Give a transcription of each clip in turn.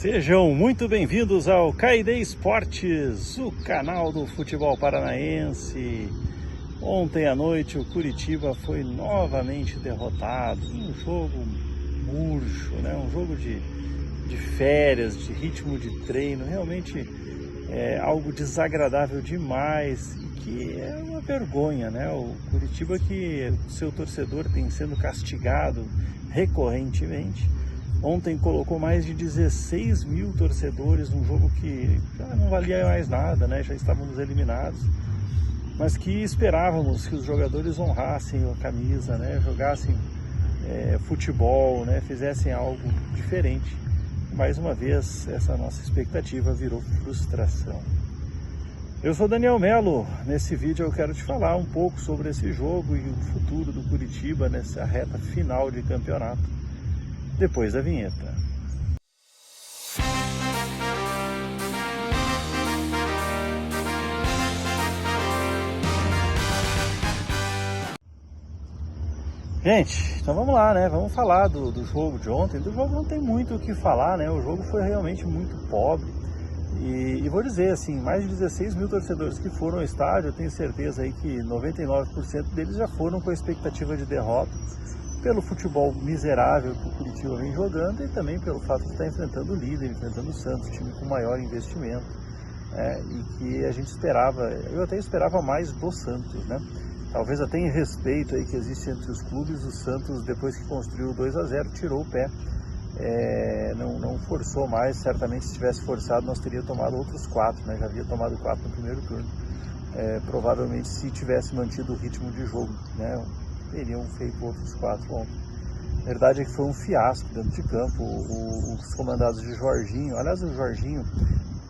Sejam muito bem-vindos ao Caide Esportes, o canal do futebol paranaense. Ontem à noite o Curitiba foi novamente derrotado em um jogo murcho, né? Um jogo de férias, de ritmo de treino, realmente é algo desagradável demais e que é uma vergonha, né? O Curitiba, que seu torcedor tem sendo castigado recorrentemente. Ontem colocou mais de 16 mil torcedores num jogo que já não valia mais nada, né? Já estávamos eliminados, mas que esperávamos que os jogadores honrassem a camisa, né? Jogassem futebol, né? Fizessem algo diferente. Mais uma vez, essa nossa expectativa virou frustração. Eu sou Daniel Melo. Nesse vídeo eu quero te falar um pouco sobre esse jogo e o futuro do Curitiba nessa reta final de campeonato, depois da vinheta. Gente, então vamos lá, né? Vamos falar do jogo de ontem. Do jogo não tem muito o que falar, né? O jogo foi realmente muito pobre. E vou dizer assim, mais de 16 mil torcedores que foram ao estádio, eu tenho certeza aí que 99% deles já foram com a expectativa de derrota, pelo futebol miserável que o Curitiba vem jogando e também pelo fato de estar enfrentando o líder, enfrentando o Santos, time com maior investimento, e que a gente esperava, eu até esperava mais do Santos, né? Talvez até em respeito aí que existe entre os clubes, o Santos, depois que construiu o 2-0, tirou o pé, não forçou mais. Certamente se tivesse forçado nós teríamos tomado outros 4, né? Já havia tomado 4 no primeiro turno, provavelmente se tivesse mantido o ritmo de jogo, né? Teriam feito outros 4 ontem. A verdade é que foi um fiasco dentro de campo. Os comandados de Jorginho, aliás, o Jorginho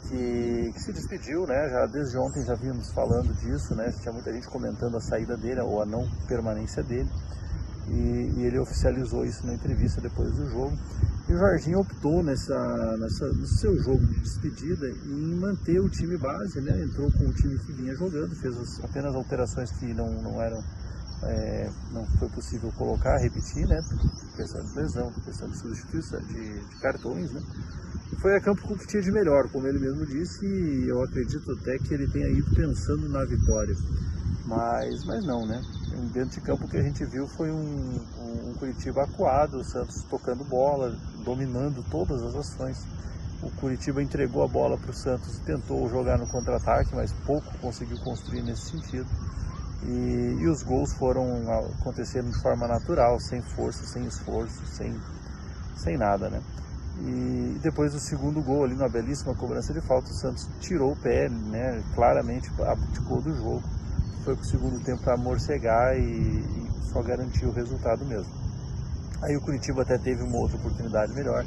que se despediu, né? Já desde ontem já vimos falando disso, né? Tinha muita gente comentando a saída dele ou a não permanência dele, e ele oficializou isso na entrevista depois do jogo. E o Jorginho optou no seu jogo de despedida em manter o time base, né? Entrou com o time que vinha jogando, fez apenas alterações que não foi possível colocar, repetir, né? Questão de lesão, questão de substituição de cartões, né? E foi a campo com o que tinha de melhor, como ele mesmo disse, e eu acredito até que ele tenha ido pensando na vitória, mas não, né? Dentro de campo o que a gente viu foi um Curitiba acuado, o Santos tocando bola, dominando todas as ações. O Curitiba entregou a bola para o Santos, tentou jogar no contra-ataque, mas pouco conseguiu construir nesse sentido. E os gols foram acontecendo de forma natural, sem força, sem esforço, sem nada, né? E depois do segundo gol, ali numa belíssima cobrança de falta, o Santos tirou o pé, né? Claramente abdicou do jogo. Foi para o segundo tempo para morcegar e só garantiu o resultado mesmo. Aí o Curitiba até teve uma outra oportunidade melhor,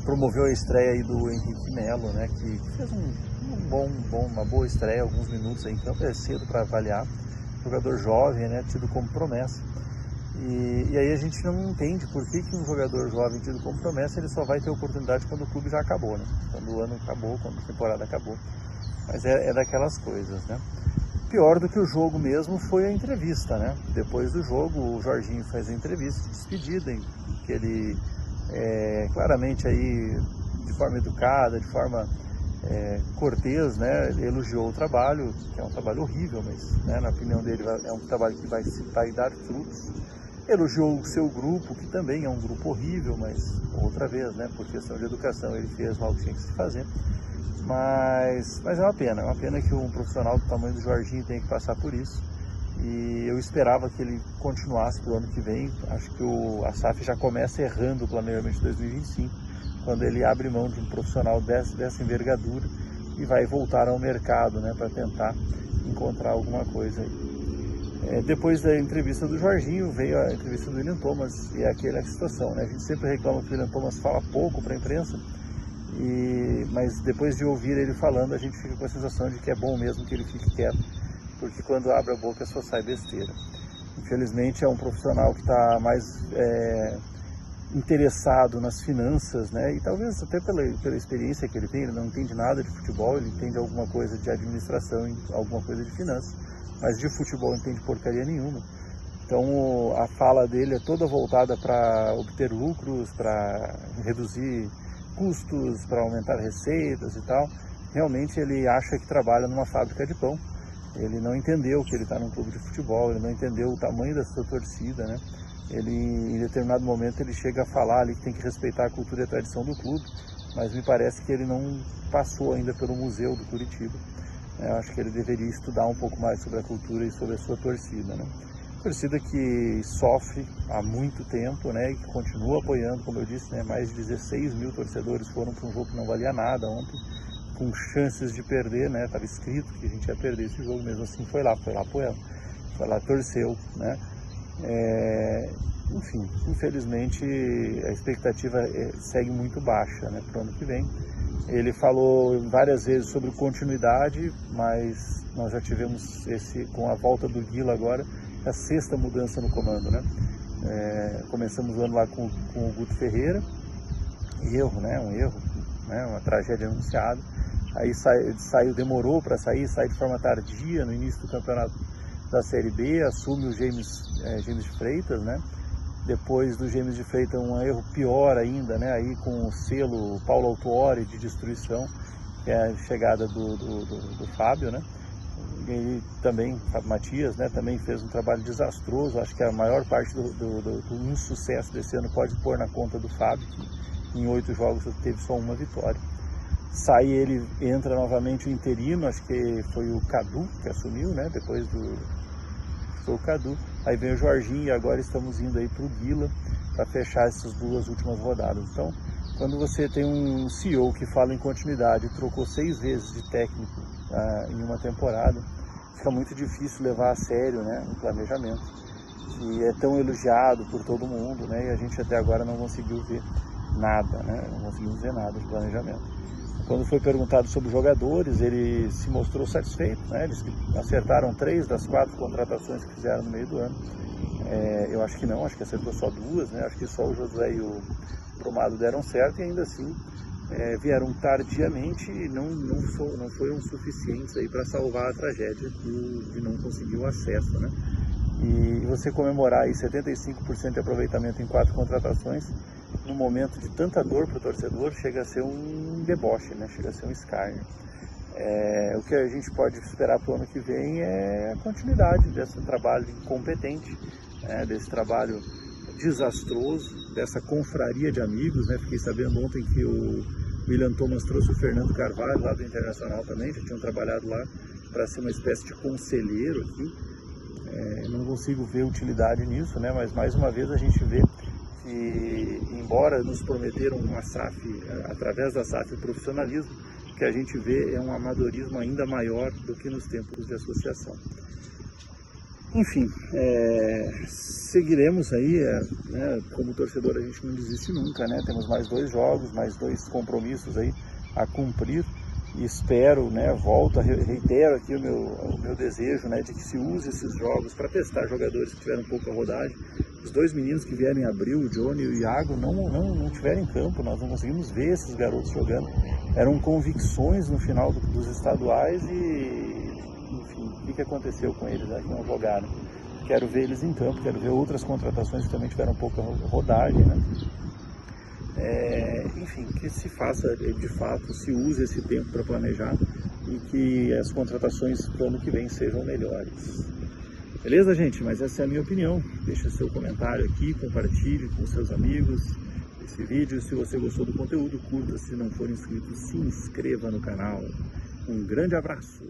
promoveu a estreia aí do Henrique Melo, né? Que fez uma boa estreia, alguns minutos aí em campo, é cedo para avaliar. Jogador jovem, né? Tido como promessa. E aí a gente não entende por que um jogador jovem tido como promessa ele só vai ter oportunidade quando o clube já acabou, né? Quando o ano acabou, quando a temporada acabou. Mas é daquelas coisas, né? Pior do que o jogo mesmo foi a entrevista, né? Depois do jogo o Jorginho faz a entrevista de despedida, em que ele claramente aí, de forma educada, de forma cortês, né? Ele elogiou o trabalho, que é um trabalho horrível, mas, né, na opinião dele é um trabalho que vai dar frutos. Elogiou o seu grupo, que também é um grupo horrível, mas outra vez, né, por questão de educação, ele fez mal que tinha que se fazer. Mas é uma pena que um profissional do tamanho do Jorginho tenha que passar por isso. E eu esperava que ele continuasse para o ano que vem. Acho que a SAF já começa errando o planejamento de 2025, quando ele abre mão de um profissional dessa envergadura e vai voltar ao mercado, né, para tentar encontrar alguma coisa aí. Depois da entrevista do Jorginho veio a entrevista do William Thomas, e é aquela situação, né? A gente sempre reclama que o William Thomas fala pouco para a imprensa, mas depois de ouvir ele falando, a gente fica com a sensação de que é bom mesmo que ele fique quieto, porque quando abre a boca só sai besteira. Infelizmente é um profissional que está mais interessado nas finanças, né? E talvez até pela experiência que ele tem, ele não entende nada de futebol, ele entende alguma coisa de administração e alguma coisa de finanças, mas de futebol não entende porcaria nenhuma. Então a fala dele é toda voltada para obter lucros, para reduzir custos, para aumentar receitas e tal. Realmente ele acha que trabalha numa fábrica de pão. Ele não entendeu que ele está num clube de futebol, ele não entendeu o tamanho da sua torcida, né? Ele, em determinado momento, ele chega a falar ali que tem que respeitar a cultura e a tradição do clube, mas me parece que ele não passou ainda pelo museu do Curitiba. Eu acho que ele deveria estudar um pouco mais sobre a cultura e sobre a sua torcida, né? Torcida que sofre há muito tempo, né, e que continua apoiando, como eu disse, né, mais de 16 mil torcedores foram para um jogo que não valia nada ontem, com chances de perder, né, estava escrito que a gente ia perder esse jogo, mesmo assim foi lá apoiando, foi lá, torceu, né. Enfim, infelizmente a expectativa segue muito baixa, né, para o ano que vem. Ele falou várias vezes sobre continuidade, mas nós já tivemos com a volta do Guila agora, a 6ª mudança no comando, né? Começamos o ano lá com o Guto Ferreira, erro, né? Um erro, né? Uma tragédia anunciada. Aí saiu, demorou para sair de forma tardia no início do campeonato da Série B, assume o James de Freitas, né? Depois do James de Freitas, um erro pior ainda, né? Aí com o selo Paulo Autuori de destruição, que é a chegada do Fábio, né? E também, Fábio Matias, né? Também fez um trabalho desastroso. Acho que a maior parte do insucesso desse ano pode pôr na conta do Fábio, que em 8 jogos teve só uma vitória. Sai ele, entra novamente o interino, acho que foi o Cadu que assumiu, né? Depois foi o Cadu. Aí vem o Jorginho e agora estamos indo aí para o Guila para fechar essas 2 últimas rodadas. Então, quando você tem um CEO que fala em continuidade, trocou 6 vezes de técnico em uma temporada, fica muito difícil levar a sério, né, o planejamento, que é tão elogiado por todo mundo, né, e a gente até agora não conseguiu ver nada, né, não conseguimos ver nada de planejamento. Quando foi perguntado sobre os jogadores, ele se mostrou satisfeito, né? Eles acertaram 3 das 4 contratações que fizeram no meio do ano. Eu acho que não, acho que acertou só 2, né? Acho que só o Josué e o Brumado deram certo e ainda assim vieram tardiamente e não foram suficientes aí para salvar a tragédia de não conseguir o acesso, né? E você comemorar aí 75% de aproveitamento em 4 contratações, num momento de tanta dor para o torcedor, chega a ser um deboche, né? Chega a ser um escárnio. O que a gente pode esperar para o ano que vem é a continuidade desse trabalho incompetente, desse trabalho desastroso, dessa confraria de amigos, né? Fiquei sabendo ontem que o William Thomas trouxe o Fernando Carvalho lá do Internacional também, já tinham trabalhado lá para ser uma espécie de conselheiro aqui. Não consigo ver utilidade nisso, né? Mas mais uma vez a gente vê que, embora nos prometeram uma SAF, através da SAF, o profissionalismo, o que a gente vê é um amadorismo ainda maior do que nos tempos de associação. Enfim, seguiremos aí, né, como torcedor a gente não desiste nunca, né? Temos mais 2 jogos, mais 2 compromissos aí a cumprir. E espero, né, reitero aqui o meu desejo, né, de que se use esses jogos para testar jogadores que tiveram pouca rodagem. Os 2 meninos que vieram em abril, o Johnny e o Iago, não tiveram em campo, nós não conseguimos ver esses garotos jogando. Eram convicções no final dos estaduais e, enfim, o que aconteceu com eles, né, que não jogaram. Quero ver eles em campo, quero ver outras contratações que também tiveram pouca rodagem, né. Enfim, que se faça de fato, se use esse tempo para planejar e que as contratações para o ano que vem sejam melhores. Beleza, gente? Mas essa é a minha opinião. Deixa seu comentário aqui, compartilhe com seus amigos esse vídeo. Se você gostou do conteúdo, curta. Se não for inscrito, se inscreva no canal. Um grande abraço!